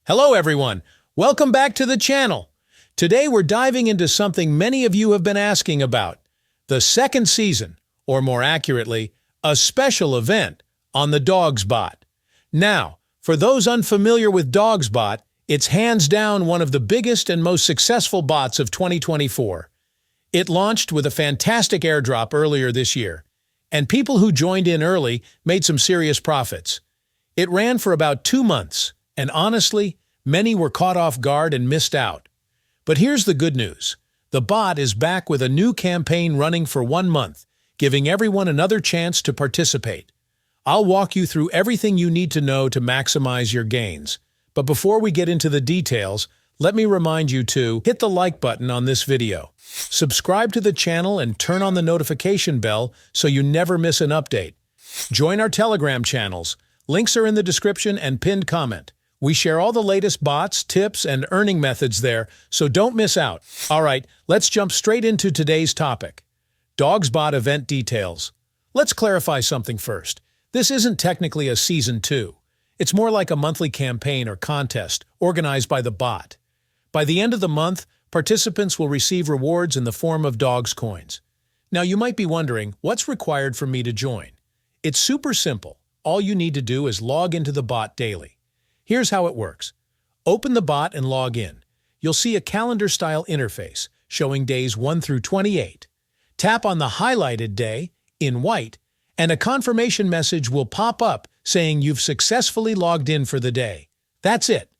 Hello everyone, welcome back to the channel. Today we're diving into something many of you have been asking about, the second season, or more accurately, a special event on the DogsBot. Now, for those unfamiliar with DogsBot, it's hands down one of the biggest and most successful bots of 2024. It launched with a fantastic airdrop earlier this year, and people who joined in early made some serious profits. It ran for about 2 months, and honestly, many were caught off guard and missed out. But here's the good news. The bot is back with a new campaign running for 1 month, giving everyone another chance to participate. I'll walk you through everything you need to know to maximize your gains. But before we get into the details, let me remind you to hit the like button on this video. Subscribe to the channel and turn on the notification bell so you never miss an update. Join our Telegram channels. Links are in the description and pinned comment. We share all the latest bots, tips, and earning methods there, so don't miss out. All right, let's jump straight into today's topic. DogsBot event details. Let's clarify something first. This isn't technically a Season 2. It's more like a monthly campaign or contest organized by the bot. By the end of the month, participants will receive rewards in the form of Dogs coins. Now you might be wondering, what's required for me to join? It's super simple. All you need to do is log into the bot daily. Here's how it works. Open the bot and log in. You'll see a calendar-style interface showing days 1 through 28. Tap on the highlighted day, in white, and a confirmation message will pop up saying you've successfully logged in for the day. That's it.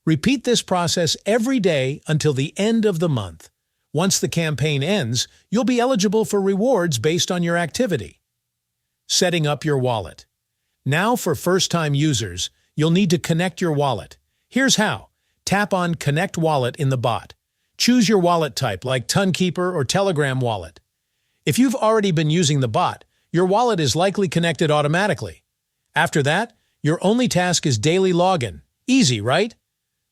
Repeat this process every day until the end of the month. Once the campaign ends, you'll be eligible for rewards based on your activity. Setting up your wallet. Now for first-time users, you'll need to connect your wallet. Here's how. Tap on Connect Wallet in the bot. Choose your wallet type like TonKeeper or Telegram wallet. If you've already been using the bot, your wallet is likely connected automatically. After that, your only task is daily login. Easy, right?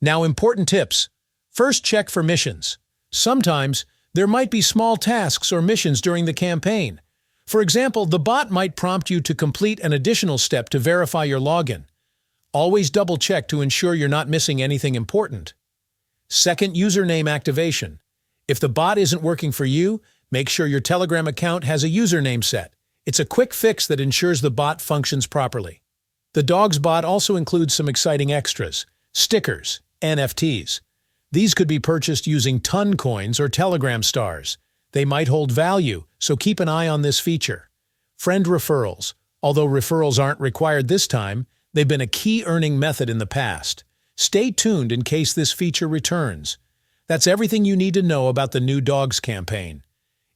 Now, important tips. First, check for missions. Sometimes, there might be small tasks or missions during the campaign. For example, the bot might prompt you to complete an additional step to verify your login. Always double-check to ensure you're not missing anything important. Second, username activation. If the bot isn't working for you, make sure your Telegram account has a username set. It's a quick fix that ensures the bot functions properly. The DogsBot also includes some exciting extras, stickers, NFTs. These could be purchased using Ton coins or Telegram stars. They might hold value, so keep an eye on this feature. Friend referrals. Although referrals aren't required this time, they've been a key earning method in the past. Stay tuned in case this feature returns. That's everything you need to know about the new Dogs campaign.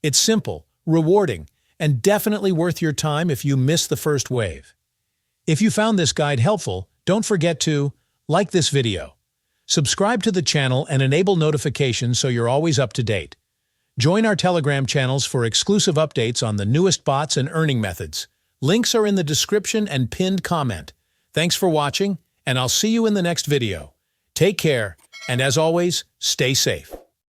It's simple, rewarding, and definitely worth your time if you miss the first wave. If you found this guide helpful, don't forget to like this video, subscribe to the channel, and enable notifications so you're always up to date. Join our Telegram channels for exclusive updates on the newest bots and earning methods. Links are in the description and pinned comment. Thanks for watching, and I'll see you in the next video. Take care, and as always, stay safe.